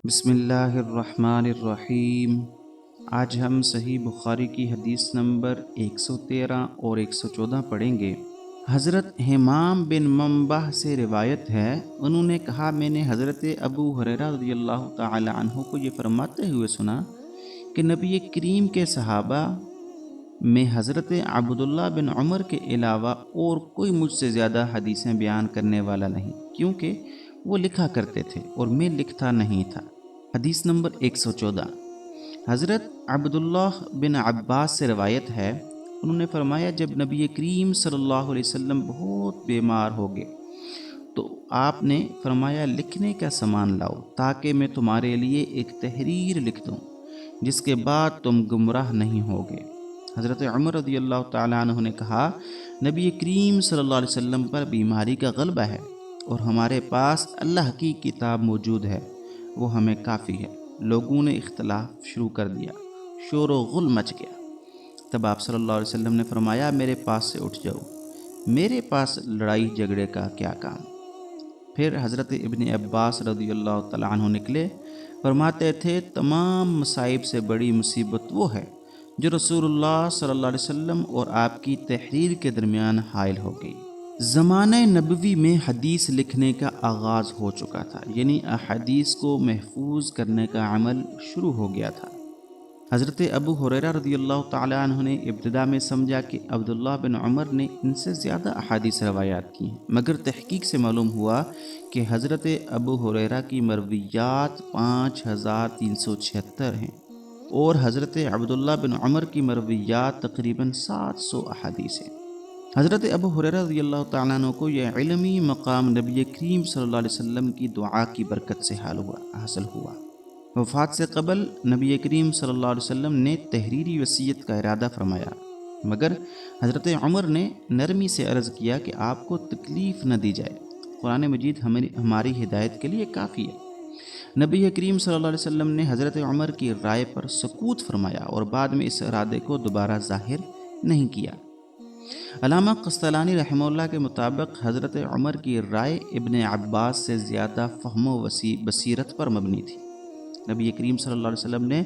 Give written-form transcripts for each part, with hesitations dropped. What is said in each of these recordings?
بسم اللہ الرحمن الرحیم۔ آج ہم صحیح بخاری کی حدیث نمبر 113 اور 114 پڑھیں گے۔ حضرت حمام بن منبع سے روایت ہے، انہوں نے کہا میں نے حضرت ابو ہریرہ رضی اللہ تعالی عنہ کو یہ فرماتے ہوئے سنا کہ نبی کریم کے صحابہ میں حضرت عبداللہ بن عمر کے علاوہ اور کوئی مجھ سے زیادہ حدیثیں بیان کرنے والا نہیں، کیونکہ وہ لکھا کرتے تھے اور میں لکھتا نہیں تھا۔ حدیث نمبر 114۔ حضرت عبداللہ بن عباس سے روایت ہے، انہوں نے فرمایا جب نبی کریم صلی اللہ علیہ وسلم بہت بیمار ہو گئے تو آپ نے فرمایا لکھنے کا سامان لاؤ تاکہ میں تمہارے لیے ایک تحریر لکھ دوں جس کے بعد تم گمراہ نہیں ہوگے۔ حضرت عمر رضی اللہ تعالیٰ عنہ نے کہا نبی کریم صلی اللہ علیہ وسلم پر بیماری کا غلبہ ہے اور ہمارے پاس اللہ کی کتاب موجود ہے، وہ ہمیں کافی ہے۔ لوگوں نے اختلاف شروع کر دیا، شور و غل مچ گیا۔ تب آپ صلی اللہ علیہ وسلم نے فرمایا میرے پاس سے اٹھ جاؤ، میرے پاس لڑائی جھگڑے کا کیا کام۔ پھر حضرت ابن عباس رضی اللہ تعالیٰ عنہ نکلے، فرماتے تھے تمام مصائب سے بڑی مصیبت وہ ہے جو رسول اللہ صلی اللہ علیہ وسلم اور آپ کی تحریر کے درمیان حائل ہو گئی۔ زمانہ نبوی میں حدیث لکھنے کا آغاز ہو چکا تھا، یعنی احادیث کو محفوظ کرنے کا عمل شروع ہو گیا تھا۔ حضرت ابو ہریرہ رضی اللہ تعالیٰ عنہ نے ابتدا میں سمجھا کہ عبداللہ بن عمر نے ان سے زیادہ احادیث روایات کی ہیں، مگر تحقیق سے معلوم ہوا کہ حضرت ابو ہریرہ کی مرویات 5376 ہیں اور حضرت عبداللہ بن عمر کی مرویات تقریباً 700 احادیث ہیں۔ حضرت ابو ہریرہ رضی اللہ تعالیٰ عنہ کو یہ علمی مقام نبی کریم صلی اللہ علیہ وسلم کی دعا کی برکت سے حاصل ہوا۔ وفات سے قبل نبی کریم صلی اللہ علیہ وسلم نے تحریری وصیت کا ارادہ فرمایا، مگر حضرت عمر نے نرمی سے عرض کیا کہ آپ کو تکلیف نہ دی جائے، قرآن مجید ہماری ہدایت کے لیے کافی ہے۔ نبی کریم صلی اللہ علیہ وسلم نے حضرت عمر کی رائے پر سکوت فرمایا اور بعد میں اس ارادے کو دوبارہ ظاہر نہیں کیا۔ علامہ قسطلانی رحمہ اللہ کے مطابق حضرت عمر کی رائے ابن عباس سے زیادہ فہم و بصیرت پر مبنی تھی۔ نبی کریم صلی اللہ علیہ وسلم نے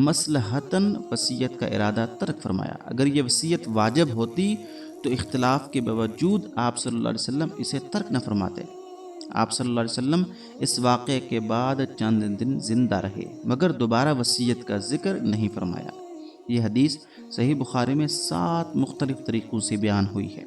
مصلحتاً وصیت کا ارادہ ترک فرمایا۔ اگر یہ وصیت واجب ہوتی تو اختلاف کے باوجود آپ صلی اللہ علیہ وسلم اسے ترک نہ فرماتے۔ آپ صلی اللہ علیہ وسلم اس واقعے کے بعد چند دن زندہ رہے مگر دوبارہ وصیت کا ذکر نہیں فرمایا۔ یہ حدیث صحیح بخاری میں 7 مختلف طریقوں سے بیان ہوئی ہے۔